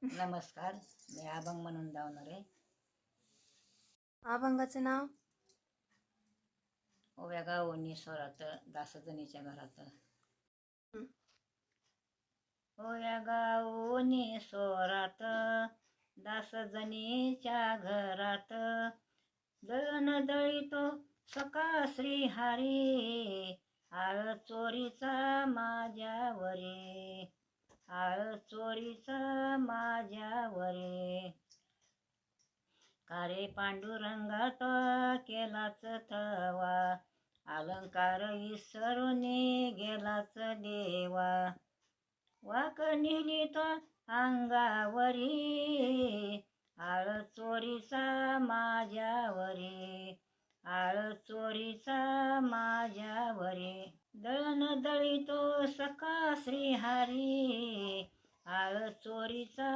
नमस्कार, मी अभंग म्हणून धावणार आहे. अभंगाचं नाव ओव्या गावोनी स्वरात दासजणीच्या घरात. ओव्या गावोनी स्वरात दासजणीच्या घरात, दळण दळीतो सका श्रीहरी, आळ चोरीचा माझ्यावरी, आळ चोरीचा माझ्यावरी. कारे पांडुरंगात केलाच थवा, अलंकार विसरून गेलाच देवा. वाक नेली तो अंगावरी, आळ चोरीचा माझ्यावरी, आळ चोरीचा माझ्यावरी. दळण दळीतो सखा श्रीहरी, आळ चोरीचा